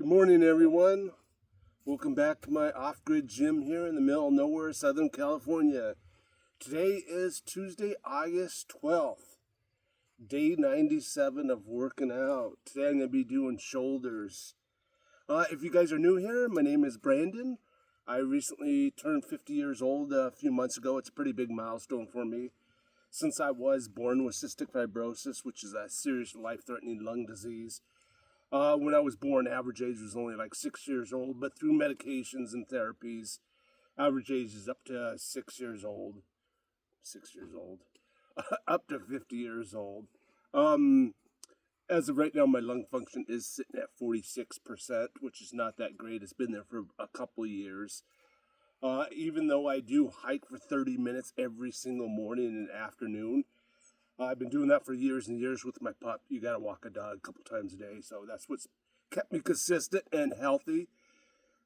Good morning, everyone. Welcome back to my off-grid gym here in the middle of nowhere, Southern California. Today is Tuesday, August 12th, day 97 of working out. Today I'm going to be doing shoulders. If you guys are new here, my name is Brandon. I recently turned 50 years old a few months ago. It's a pretty big milestone for me, since I was born with cystic fibrosis, which is a serious life-threatening lung disease. When I was born, average age was only like 6 years old, but through medications and therapies, average age is up to 6 years old. 6 years old. Up to 50 years old. As of right now, my lung function is sitting at 46%, which is not that great. It's been there for a couple of years. Even though I do hike for 30 minutes every single morning and afternoon, I've been doing that for years and years with my pup. You got to walk a dog a couple times a day. So that's what's kept me consistent and healthy.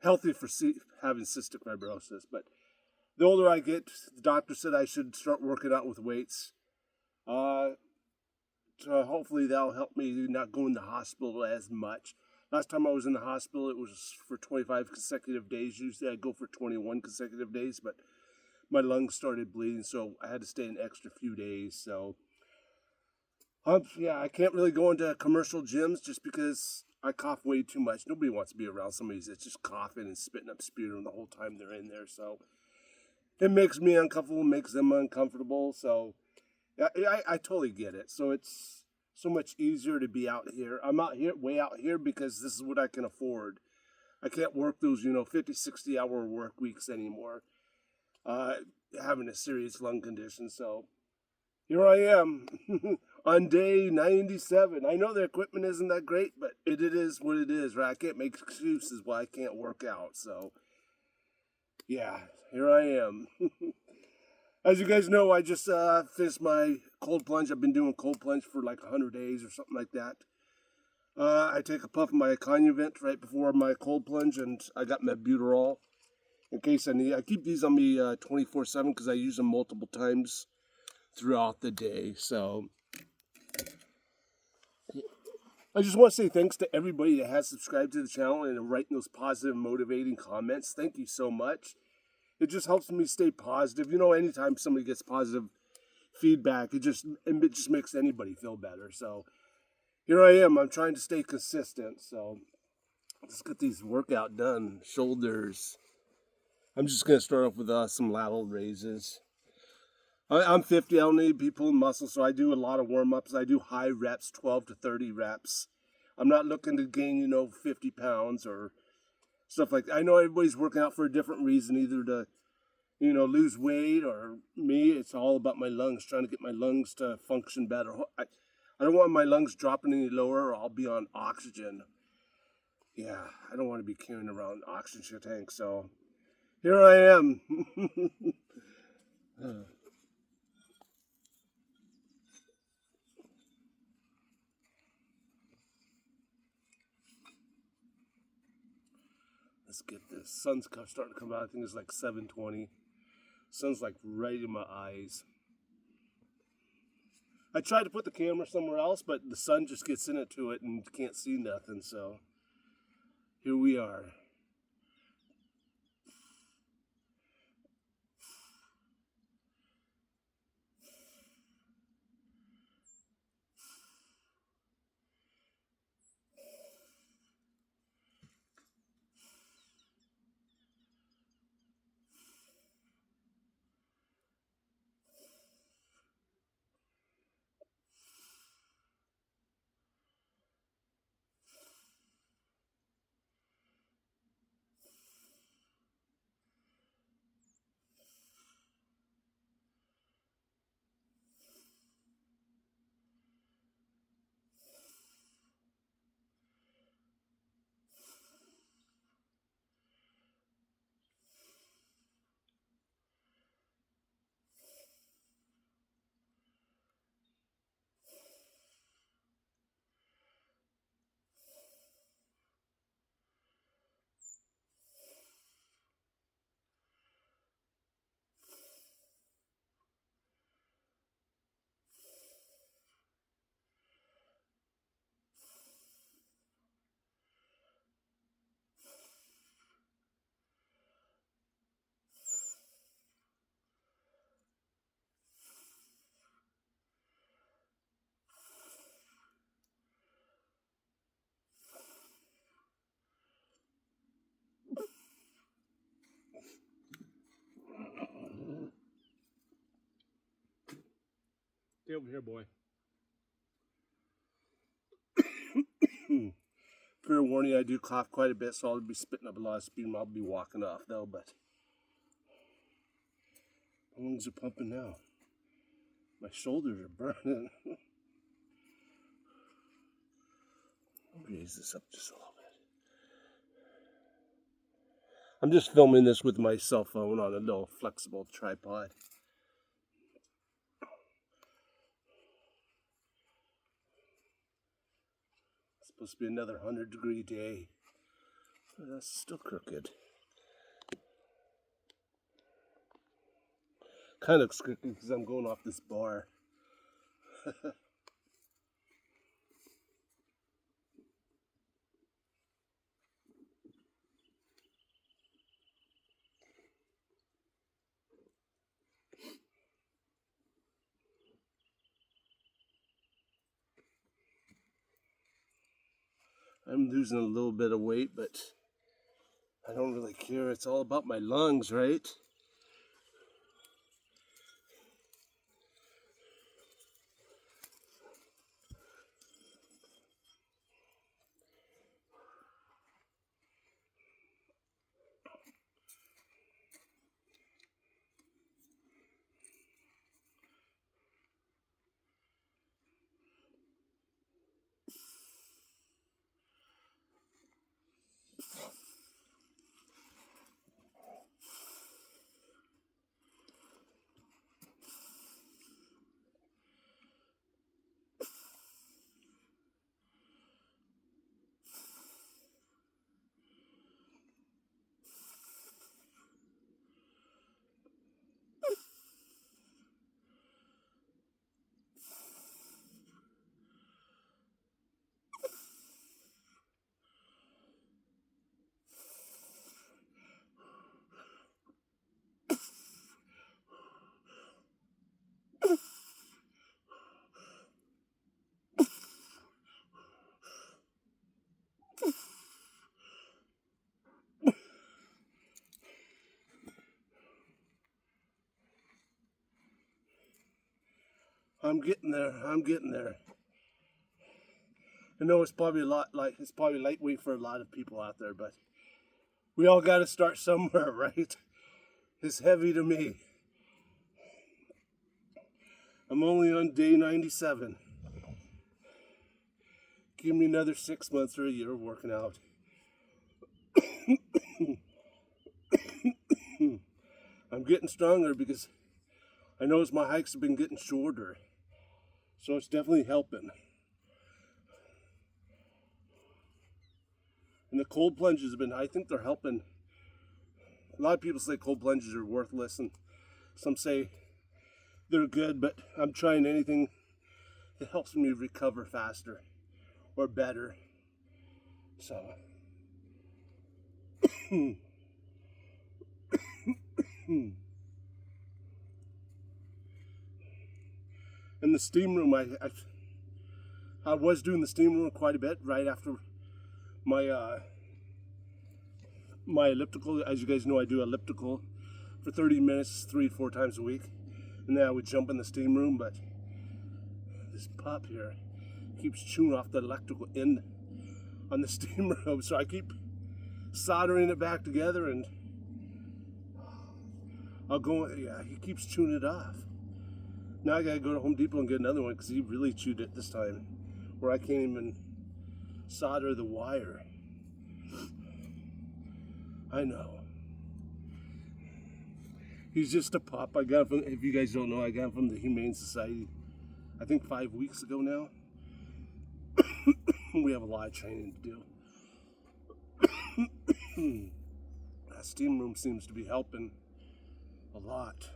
Healthy for having cystic fibrosis. But the older I get, the doctor said I should start working out with weights. So hopefully that'll help me not go in the hospital as much. Last time I was in the hospital, it was for 25 consecutive days. Usually I go for 21 consecutive days, but my lungs started bleeding, so I had to stay an extra few days. So I can't really go into commercial gyms just because I cough way too much. Nobody wants to be around somebody that's just coughing and spitting up sputum the whole time they're in there. So it makes me uncomfortable, makes them uncomfortable. So I totally get it. So it's so much easier to be out here. I'm way out here because this is what I can afford. I can't work those, 50, 60-hour work weeks anymore, having a serious lung condition. So here I am on day 97. I know the equipment isn't that great, but it is what it is, right? I can't make excuses why I can't work out. So, yeah, here I am. As you guys know, I just finished my cold plunge. I've been doing cold plunge for like 100 days or something like that. I take a puff of my Conuvent right before my cold plunge, and I got my Buterol in case I need. I keep these on me 24/7 because I use them multiple times throughout the day. So I just want to say thanks to everybody that has subscribed to the channel and writing those positive, motivating comments. Thank you so much. It just helps me stay positive. Anytime somebody gets positive feedback, it just makes anybody feel better. So here I am. I'm trying to stay consistent. So let's get these workout done. Shoulders. I'm just going to start off with some lateral raises. I'm 50. I don't need to be pulling muscles, so I do a lot of warm-ups. I do high reps, 12 to 30 reps. I'm not looking to gain, 50 pounds or stuff like that. I know everybody's working out for a different reason, either to, lose weight, or me, it's all about my lungs, trying to get my lungs to function better. I don't want my lungs dropping any lower, or I'll be on oxygen. Yeah, I don't want to be carrying around an oxygen tank, so here I am. Let's get this. Sun's starting to come out. I think it's like 7:20. Sun's like right in my eyes. I tried to put the camera somewhere else, but the sun just gets into it and can't see nothing. So here we are. Stay over here, boy. Fair warning, I do cough quite a bit, so I'll be spitting up a lot of sputum. I'll be walking off though, but my lungs are pumping now. My shoulders are burning. I'll raise this up just a little bit. I'm just filming this with my cell phone on a little flexible tripod. It's supposed to be another 100-degree day. But that's still crooked. Kind of crooked because I'm going off this bar. I'm losing a little bit of weight, but I don't really care. It's all about my lungs, right? I'm getting there. I'm getting there. I know it's probably it's probably lightweight for a lot of people out there, but we all got to start somewhere, right? It's heavy to me. I'm only on day 97. Give me another 6 months or a year of working out. I'm getting stronger because I notice my hikes have been getting shorter. So it's definitely helping. And the cold plunges have been, I think they're helping. A lot of people say cold plunges are worthless, and some say they're good, but I'm trying anything that helps me recover faster or better. So, in the steam room, I was doing the steam room quite a bit right after my my elliptical. As you guys know, I do elliptical for 30 minutes, 3-4 times a week. And then I would jump in the steam room, but this pup here keeps chewing off the electrical end on the steam room. So I keep soldering it back together, and he keeps chewing it off. Now I gotta go to Home Depot and get another one because he really chewed it this time, where I can't even solder the wire. I know. He's just a pup. I got him from, if you guys don't know, I got him from the Humane Society, I think 5 weeks ago now. We have a lot of training to do. That steam room seems to be helping a lot.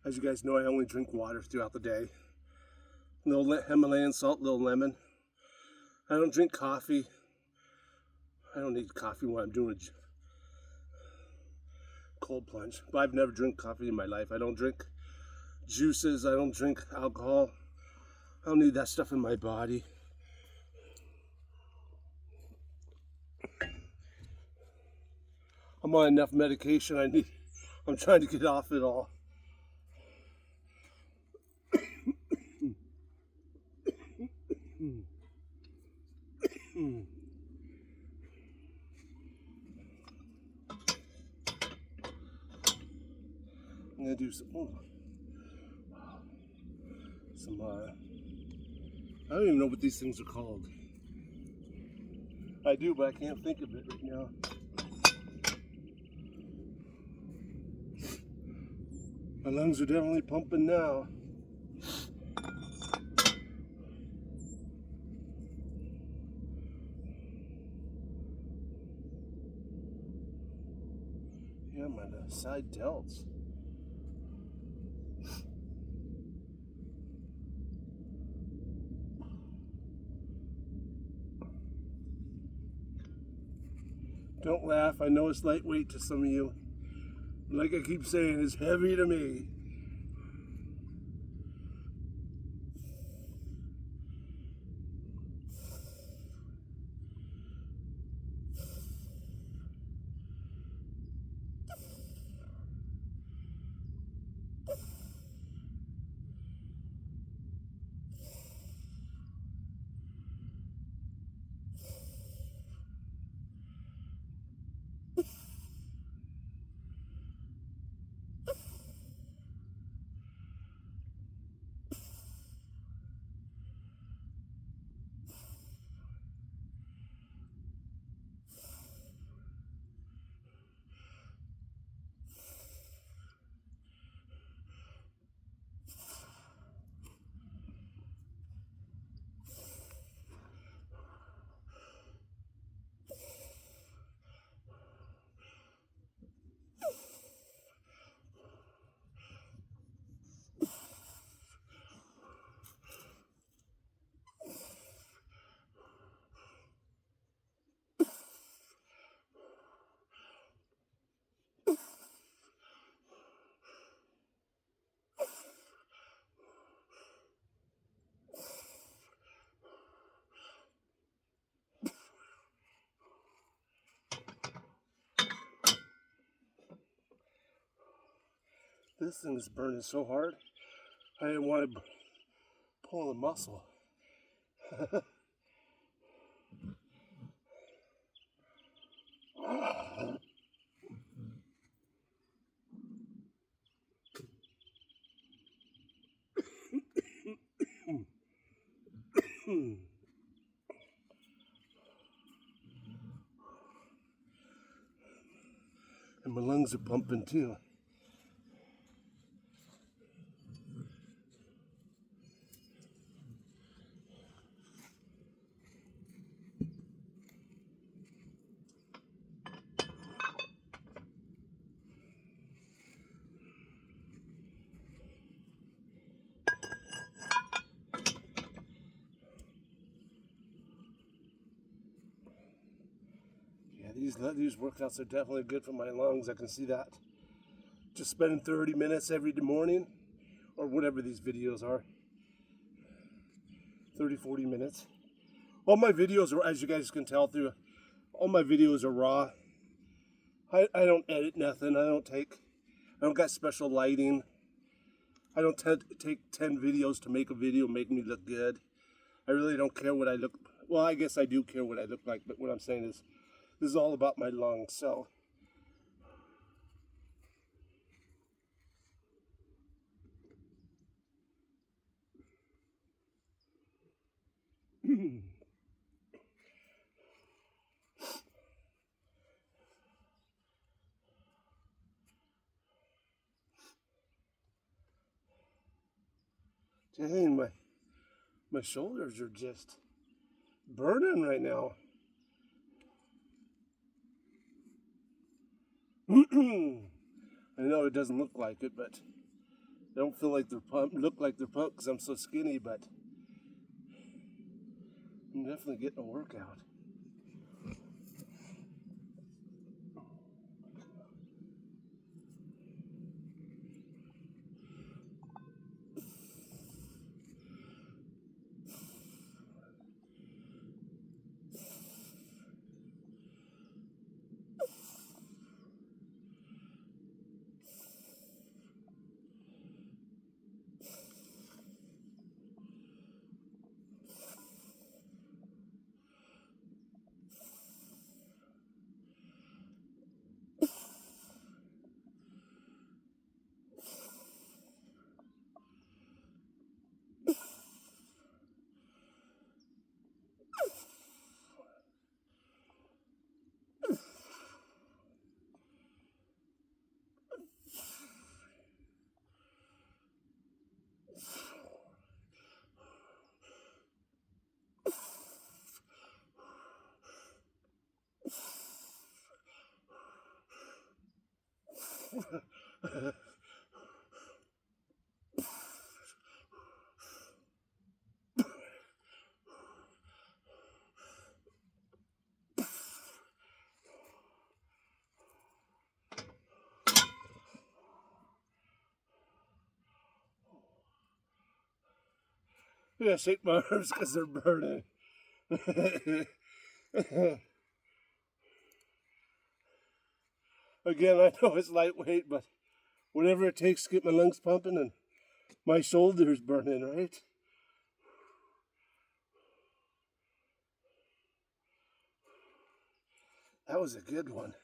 As you guys know, I only drink water throughout the day. A little Himalayan salt, little lemon. I don't drink coffee. I don't need coffee when I'm doing a cold plunge. But I've never drank coffee in my life. I don't drink juices. I don't drink alcohol. I don't need that stuff in my body. I'm on enough medication. I'm trying to get off it all. I'm gonna do some I don't even know what these things are called. I do, but I can't think of it right now. My lungs are definitely pumping now. Yeah, my side delts. Don't laugh, I know it's lightweight to some of you. Like I keep saying, it's heavy to me. This thing is burning so hard, I didn't want to pull the muscle. And my lungs are pumping too. These workouts are definitely good for my lungs. I can see that. Just spending 30 minutes every morning, or whatever these videos are. 30, 40 minutes. All my videos are, as you guys can tell through, all my videos are raw. I don't edit nothing. I don't got special lighting. I don't take 10 videos to make a video make me look good. I really don't care what I look. Well, I guess I do care what I look like, but what I'm saying is, this is all about my lungs, so. Dang, my shoulders are just burning right now. I know it doesn't look like it, but They don't feel like they're pumped, look like they're pumped because I'm so skinny, but I'm definitely getting a workout. I gotta shake my arms because they're burning. Again, I know it's lightweight, but whatever it takes to get my lungs pumping and my shoulders burning, right? That was a good one.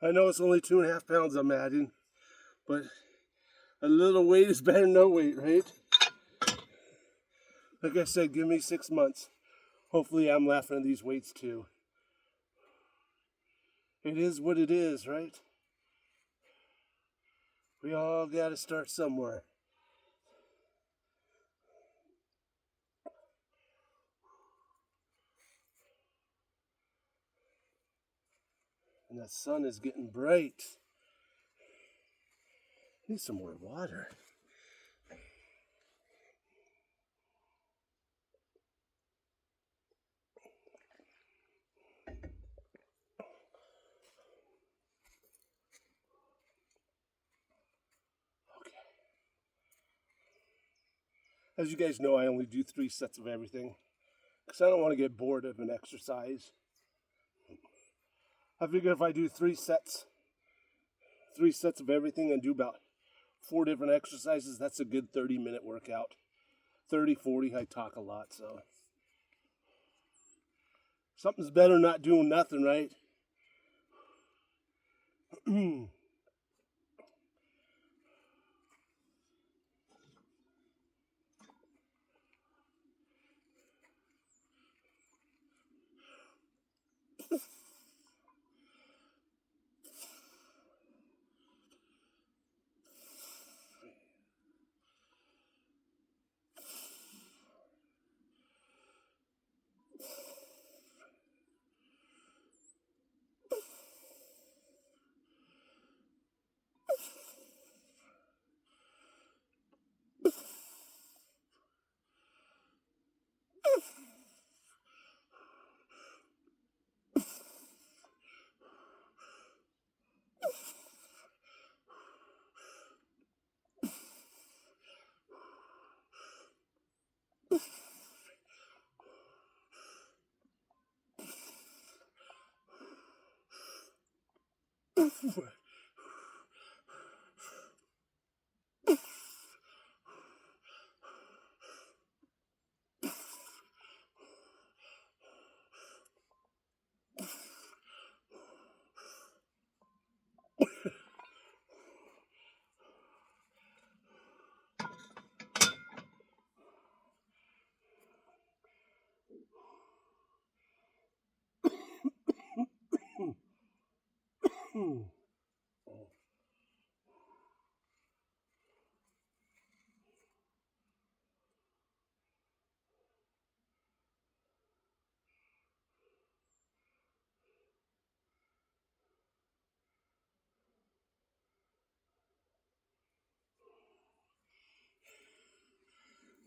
I know it's only 2.5 pounds I'm adding, but a little weight is better than no weight, right? Like I said, give me 6 months. Hopefully I'm laughing at these weights too. It is what it is, right? We all gotta start somewhere. And the sun is getting bright. Need some more water. As you guys know, I only do 3 sets of everything because I don't want to get bored of an exercise. I figure if I do 3 sets of everything and do about 4 different exercises, that's a good 30-minute workout. 30, 40, I talk a lot, so. Something's better than not doing nothing, right?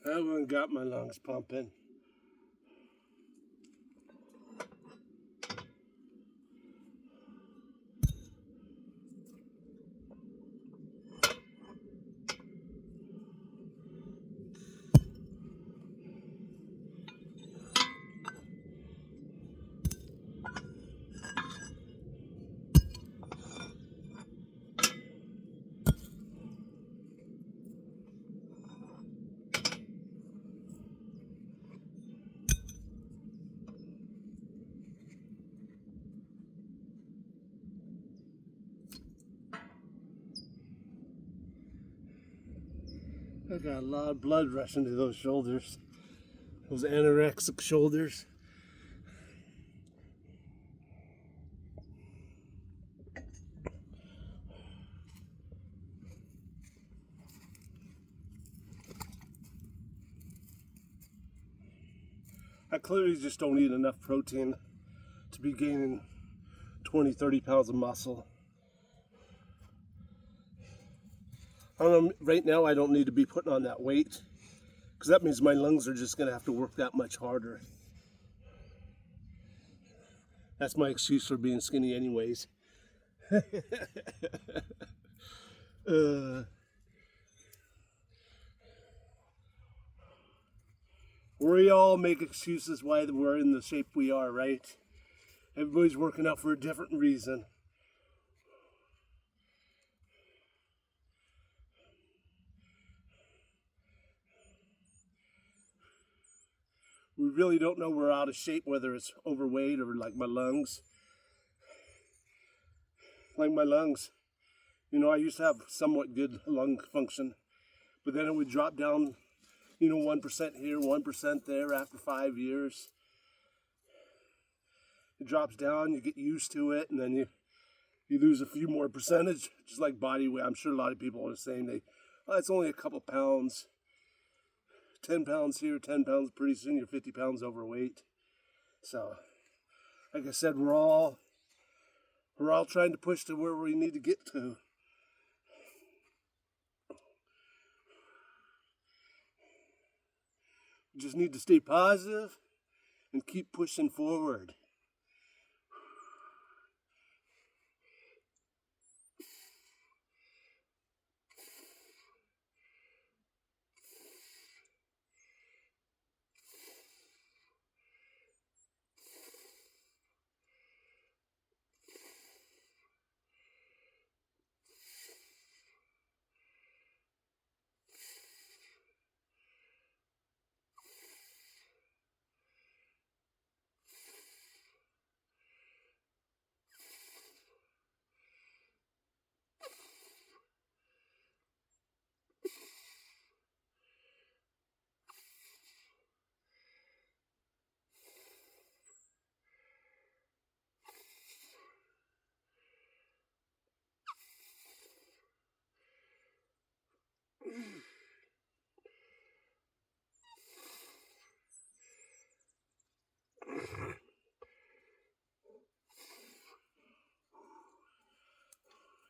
I haven't got my lungs pumping. I got a lot of blood rushing to those shoulders, those anorexic shoulders. I clearly just don't eat enough protein to be gaining 20, 30 pounds of muscle. I don't know, right now I don't need to be putting on that weight, because that means my lungs are just going to have to work that much harder. That's my excuse for being skinny anyways. We all make excuses why we're in the shape we are, right? Everybody's working out for a different reason. We really don't know we're out of shape, whether it's overweight or like my lungs. Like my lungs. You know, I used to have somewhat good lung function, but then it would drop down, 1% here, 1% there after 5 years. It drops down, you get used to it, and then you lose a few more percentage, just like body weight. I'm sure a lot of people are the same. It's only a couple pounds. 10 pounds here, 10 pounds, pretty soon you're 50 pounds overweight. So, like I said, we're all trying to push to where we need to get to. We just need to stay positive and keep pushing forward.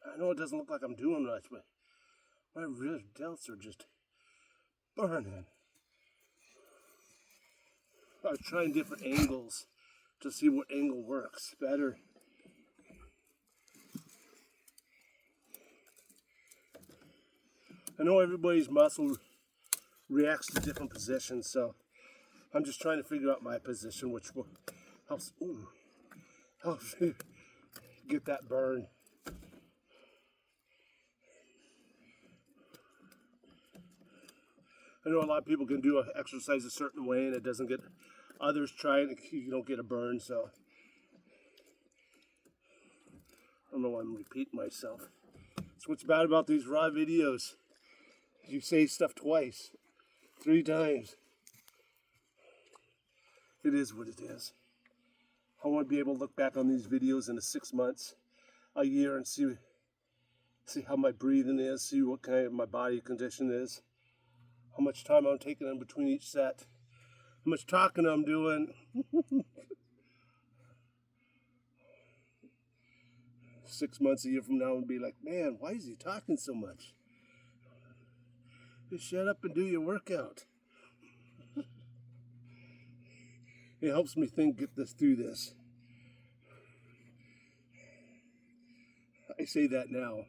I know it doesn't look like I'm doing much, but my rear delts are just burning. I was trying different angles to see what angle works better. I know everybody's muscle reacts to different positions, so I'm just trying to figure out my position, which will helps get that burn. I know a lot of people can do an exercise a certain way and it doesn't get, others try it and you don't get a burn, so I don't know why I'm repeating myself. That's what's bad about these raw videos. You say stuff twice, 3 times. It is what it is. I want to be able to look back on these videos in 6 months, a year, and see how my breathing is, see what kind of my body condition is, how much time I'm taking in between each set, how much talking I'm doing. 6 months, a year from now, and be like, man, why is he talking so much? Just shut up and do your workout. It helps me get through this. I say that now.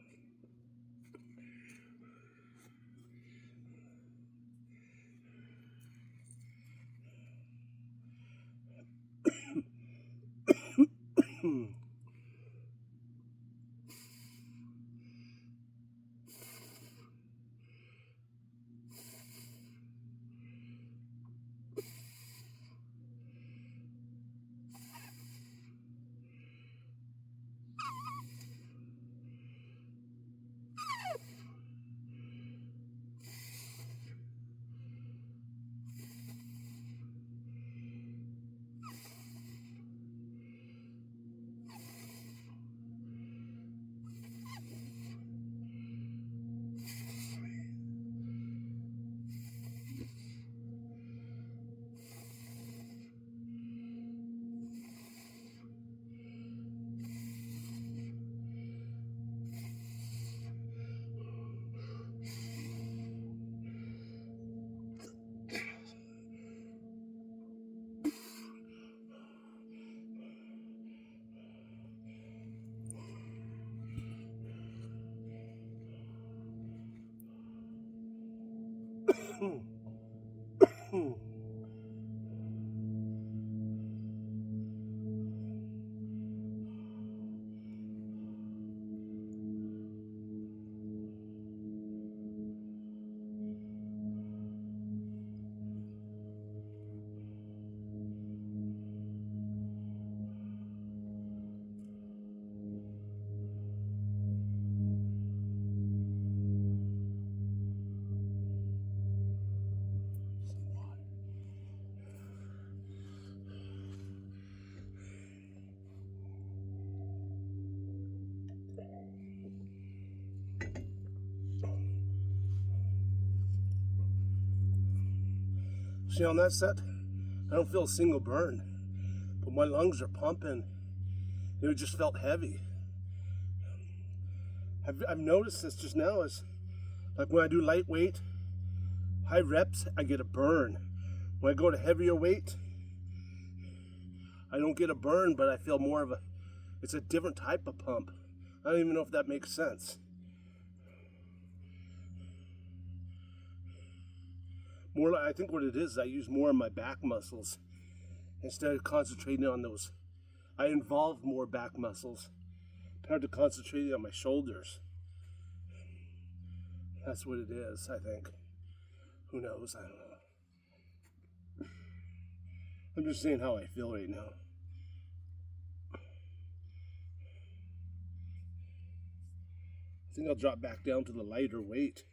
See, on that set, I don't feel a single burn, but my lungs are pumping. It just felt heavy. I've noticed this just now is like when I do lightweight, high reps, I get a burn. When I go to heavier weight, I don't get a burn, but I feel more of it's a different type of pump. I don't even know if that makes sense. I think what it is, I use more of my back muscles instead of concentrating on those. I involve more back muscles compared to concentrating on my shoulders. That's what it is, I think. Who knows? I don't know. I'm just saying how I feel right now. I think I'll drop back down to the lighter weight.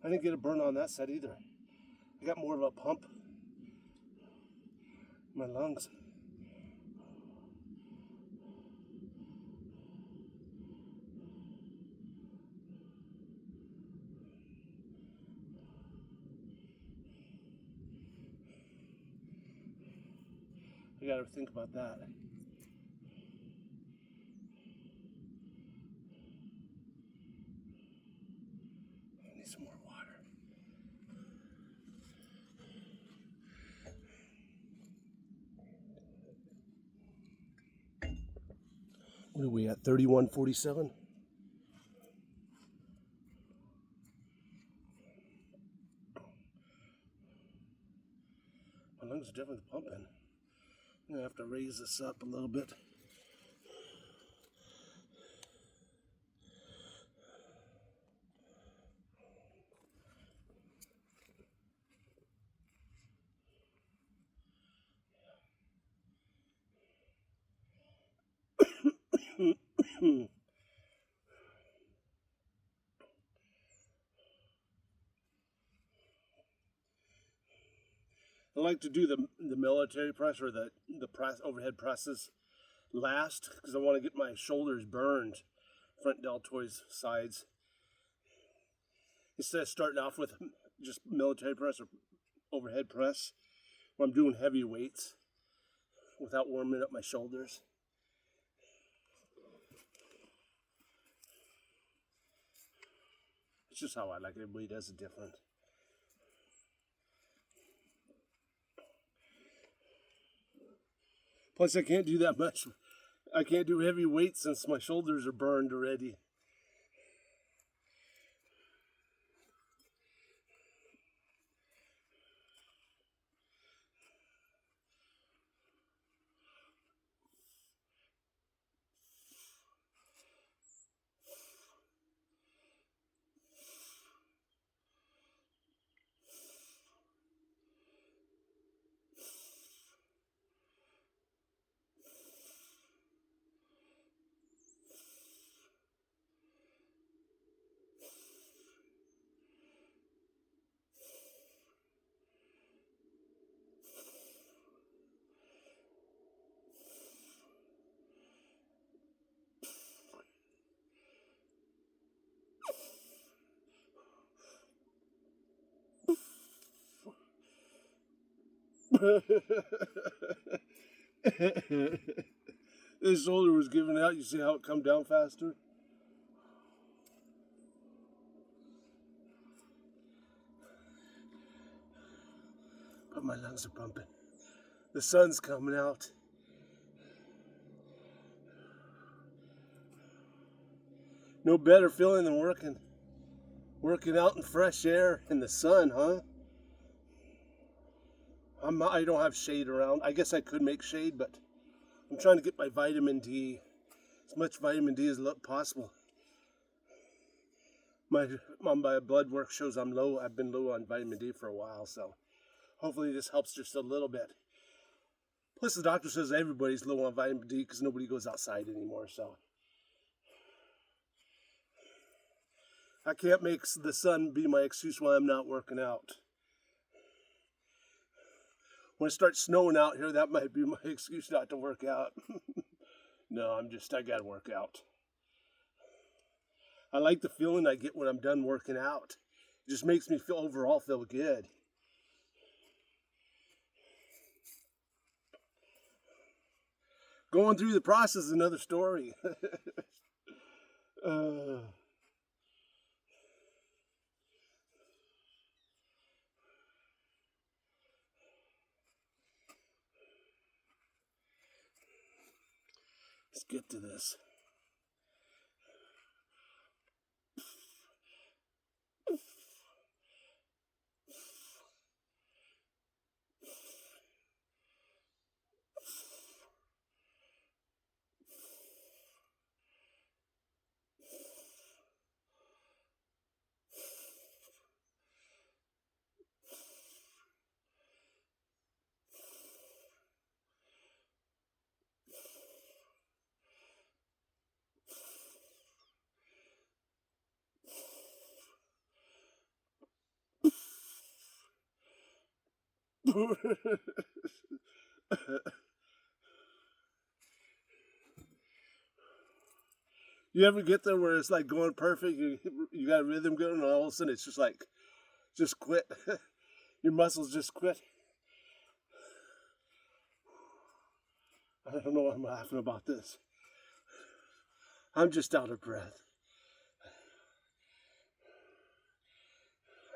I didn't get a burn on that set either. I got more of a pump in my lungs. gotta think about that. I need some more water. What are we at? 31:47? My lungs are definitely pumping. I'm gonna have to raise this up a little bit. I like to do the military press or the press overhead presses last because I want to get my shoulders burned, front deltoids, sides. Instead of starting off with just military press or overhead press, where I'm doing heavy weights without warming up my shoulders. It's just how I like it. Everybody does it different. Plus, I can't do that much. I can't do heavy weights since my shoulders are burned already. This shoulder was giving out. You see how it come down faster? But my lungs are pumping. The sun's coming out. No better feeling than working out in fresh air in the sun, huh? I don't have shade around. I guess I could make shade, but I'm trying to get my vitamin D, as much vitamin D as possible. My blood work shows I'm low. I've been low on vitamin D for a while, so hopefully this helps just a little bit. Plus, the doctor says everybody's low on vitamin D because nobody goes outside anymore, so I can't make the sun be my excuse why I'm not working out. When it starts snowing out here, that might be my excuse not to work out. No, I gotta work out. I like the feeling I get when I'm done working out. It just makes me overall feel good. Going through the process is another story. Let's get to this. You ever get there where it's like going perfect, you got a rhythm going, and all of a sudden it's just like, just quit. Your muscles just quit. I don't know why I'm laughing about this. I'm just out of breath.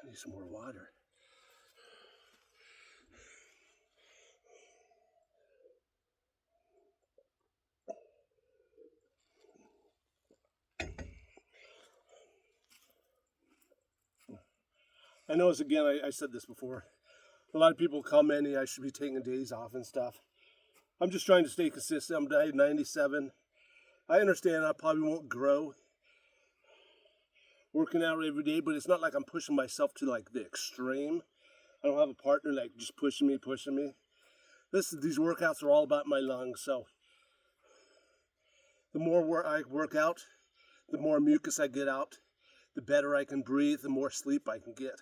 I need some more water. I know, again, I said this before. A lot of people commenting I should be taking days off and stuff. I'm just trying to stay consistent. I'm 97. I understand I probably won't grow working out every day, but it's not like I'm pushing myself to like the extreme. I don't have a partner like just pushing me. These workouts are all about my lungs, so the more I work out, the more mucus I get out, the better I can breathe, the more sleep I can get.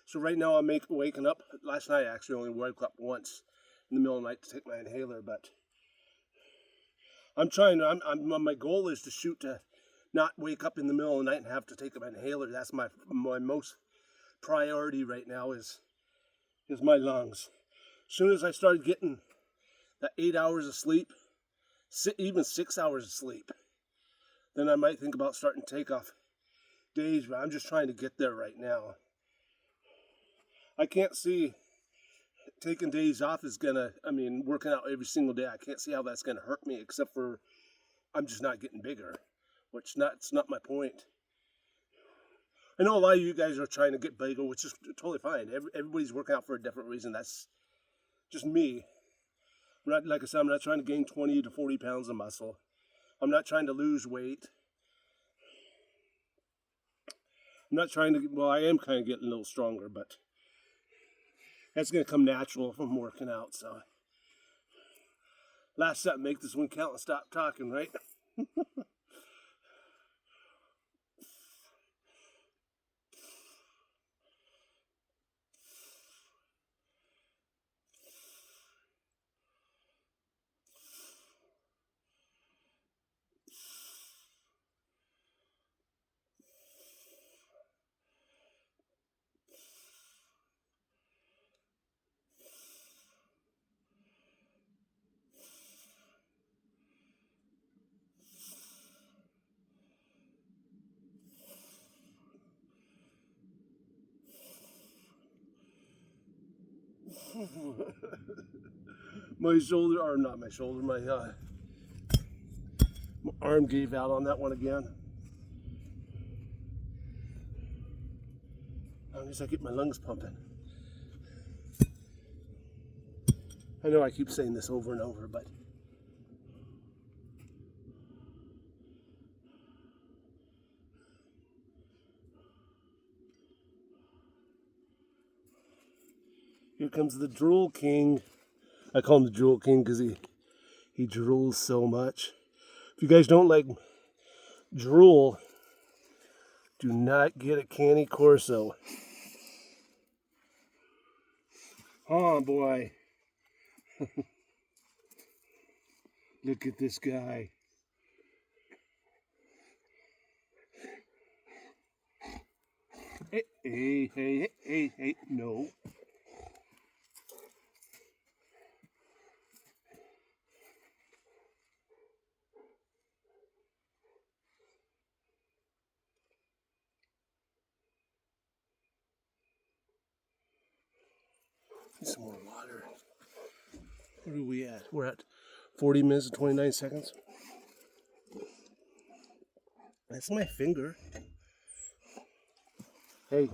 So right now I'm waking up. Last night I actually only woke up once in the middle of the night to take my inhaler, but I'm trying to, my goal is to shoot to not wake up in the middle of the night and have to take my inhaler. That's my most priority right now is my lungs. As soon as I started getting that 8 hours of sleep, even 6 hours of sleep, then I might think about starting to take off days, but I'm just trying to get there right now. I can't see taking days off is gonna, working out every single day, I can't see how that's gonna hurt me, except for I'm just not getting bigger, which it's not my point. I know a lot of you guys are trying to get bigger, which is totally fine. Everybody's working out for a different reason. That's just me. Like I said, I'm not trying to gain 20 to 40 pounds of muscle. I'm not trying to lose weight. I'm not trying to, well, I am kind of getting a little stronger, but that's going to come natural if I'm working out, so. Last step, make this one count and stop talking, right? My shoulder, or not my shoulder, my arm gave out on that one again. At least I get my lungs pumping. I know I keep saying this over and over, but here comes the drool king. I call him the drool king because he drools so much. If you guys don't like drool, do not get a Cane Corso. Oh boy. Look at this guy. Hey, no. Need some more water. Where are we at? We're at 40 minutes and 29 seconds. That's my finger. Hey.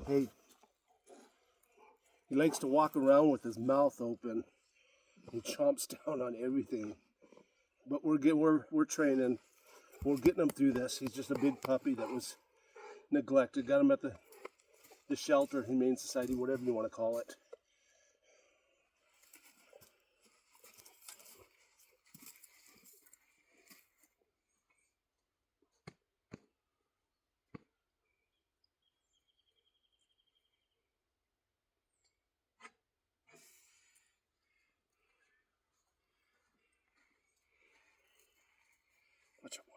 He likes to walk around with his mouth open. He chomps down on everything. But we're training. We're getting him through this. He's just a big puppy that was neglected. Got him at the shelter, Humane Society, whatever you want to call it. Watch out, boy.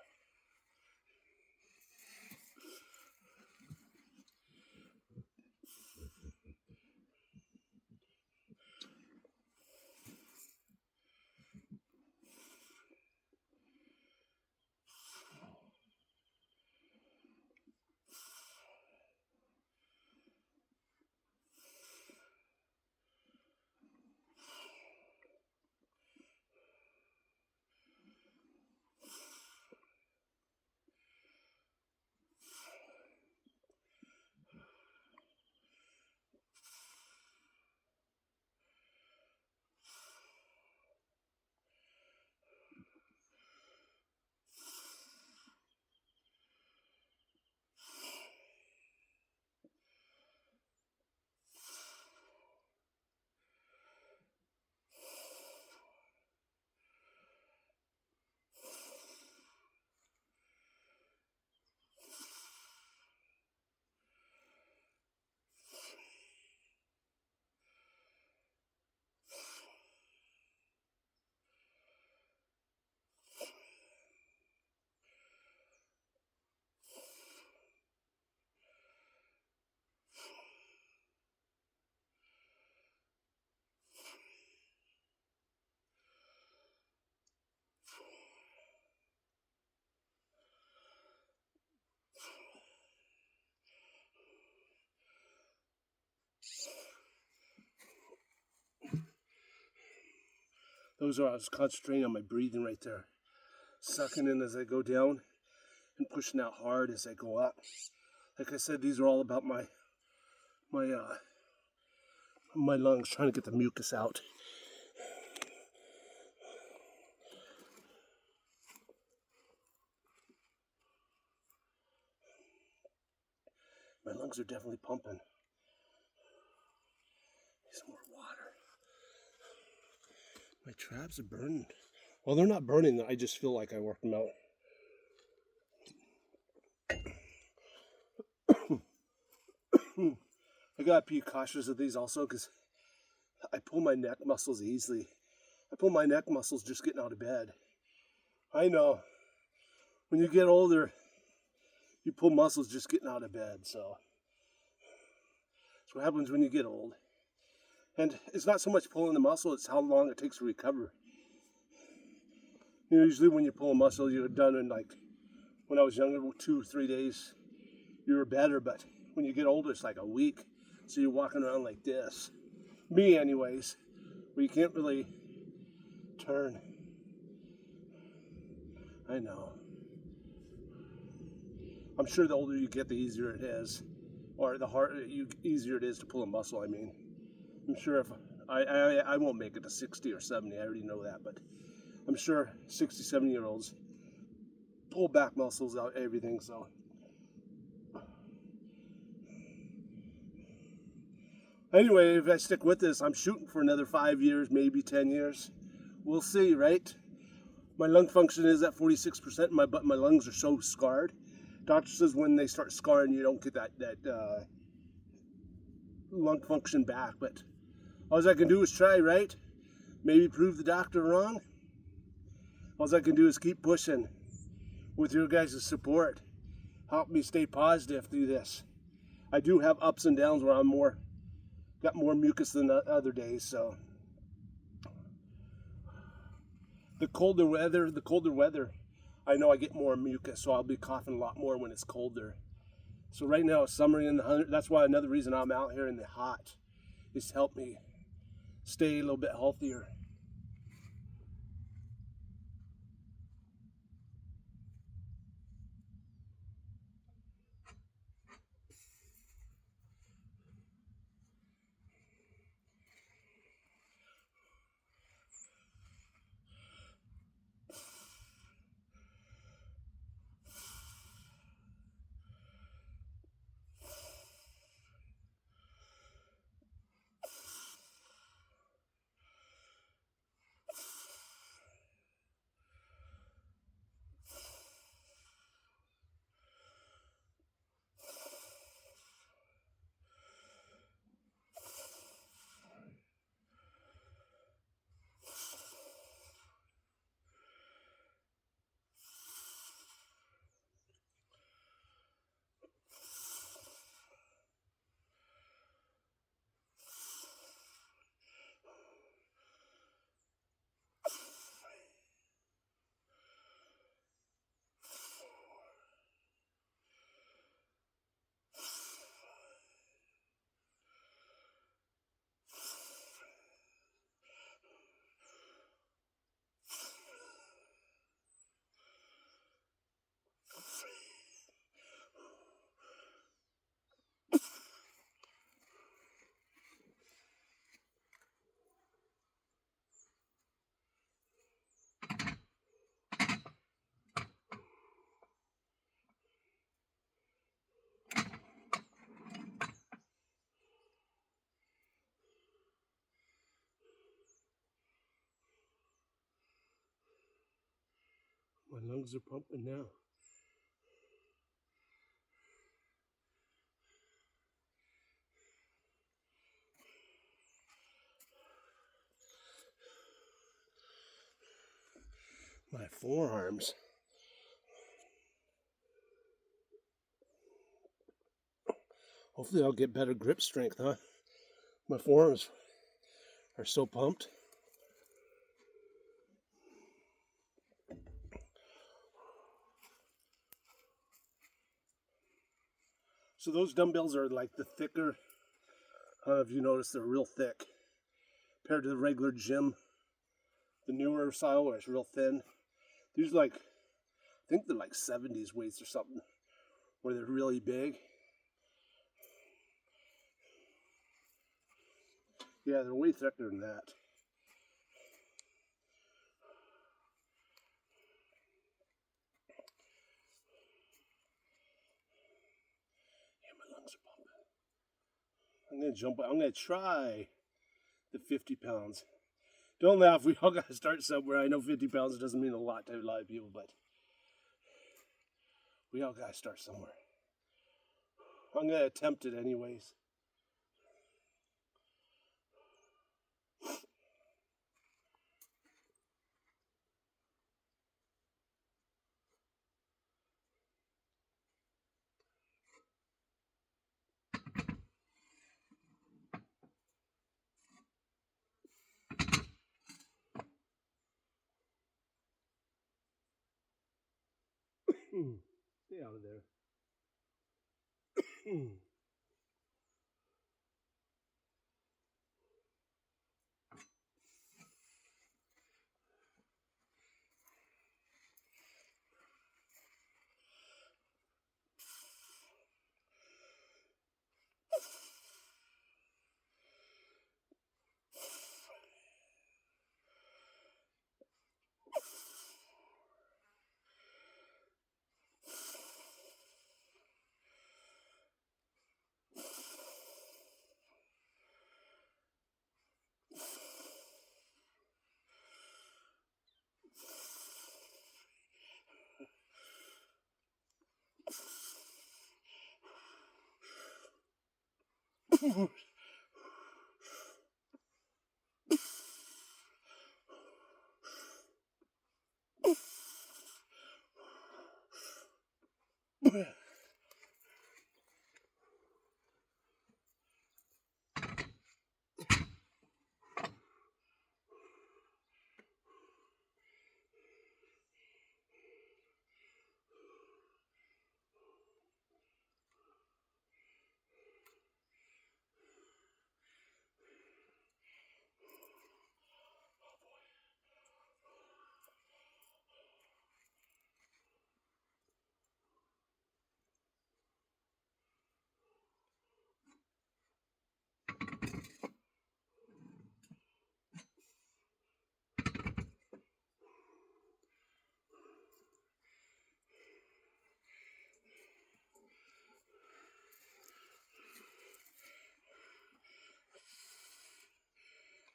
Those are, I was concentrating on my breathing right there. Sucking in as I go down and pushing out hard as I go up. Like I said, these are all about my lungs, trying to get the mucus out. My lungs are definitely pumping. Need some more water. My traps are burning. Well, they're not burning. I just feel like I worked them out. I gotta be cautious of these also because I pull my neck muscles easily. I pull my neck muscles just getting out of bed. I know. When you get older, you pull muscles just getting out of bed. So that's what happens when you get old. And it's not so much pulling the muscle, it's how long it takes to recover. You know, usually when you pull a muscle, you're done in like, when I was younger, 2 or 3 days, you were better. But when you get older, it's like a week. So you're walking around like this. Me anyways, where you can't really turn. I know. I'm sure the older you get, the easier it is. Or the easier it is to pull a muscle, I mean. I'm sure if I won't make it to 60 or 70, I already know that, but I'm sure 60, 70-year-olds pull back muscles out, everything, so. Anyway, if I stick with this, I'm shooting for another 5 years, maybe 10 years. We'll see, right? My lung function is at 46%, but my lungs are so scarred. Doctor says when they start scarring, you don't get that lung function back, but all I can do is try, right? Maybe prove the doctor wrong. All I can do is keep pushing with your guys' support. Help me stay positive through this. I do have ups and downs where I'm got more mucus than the other days, so. The colder weather, I know I get more mucus, so I'll be coughing a lot more when it's colder. So right now, it's summer in the 100. That's why another reason I'm out here in the hot is to help me stay a little bit healthier. My lungs are pumping now. My forearms. Hopefully I'll get better grip strength, huh? My forearms are so pumped. So those dumbbells are like the thicker, if you notice, they're real thick compared to the regular gym. the newer style where it's real thin. These are like, I think they're like 70s weights or something, where they're really big. Yeah, they're way thicker than that. Yeah, my lungs are pumping. I'm gonna try the 50 pounds. Don't laugh, we all gotta start somewhere. I know 50 pounds doesn't mean a lot to a lot of people, but we all gotta start somewhere. I'm gonna attempt it anyways. Stay out of there.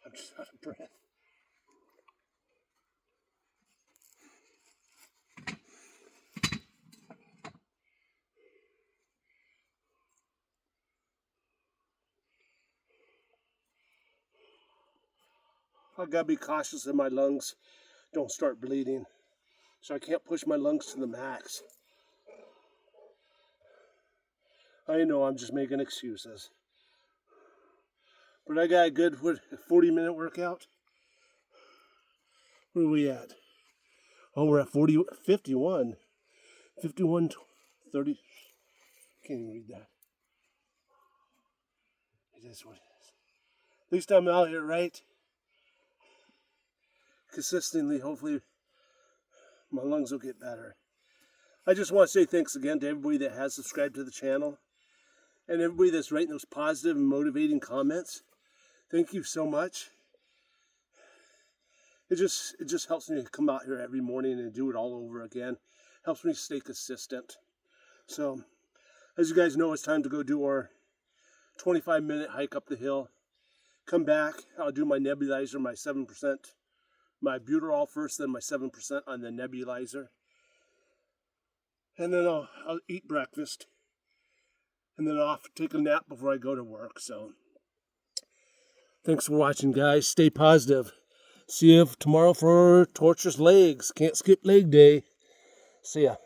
I'm just out of breath. I gotta be cautious that my lungs don't start bleeding, so I can't push my lungs to the max. I know I'm just making excuses, but I got a good 40-minute workout. Where are we at? Oh, we're at 51, 30. Can't even read that. It is what it is. At least I'm out here, right? Consistently, hopefully my lungs will get better. I just want to say thanks again to everybody that has subscribed to the channel and everybody that's writing those positive and motivating comments. Thank you so much. It just helps me come out here every morning and do it all over again. Helps me stay consistent. So, as you guys know, it's time to go do our 25-minute hike up the hill. Come back, I'll do my nebulizer, my 7%, my butyrol first, then my 7% on the nebulizer. And then I'll eat breakfast. And then I'll take a nap before I go to work. So, thanks for watching, guys. Stay positive. See you tomorrow for torturous legs. Can't skip leg day. See ya.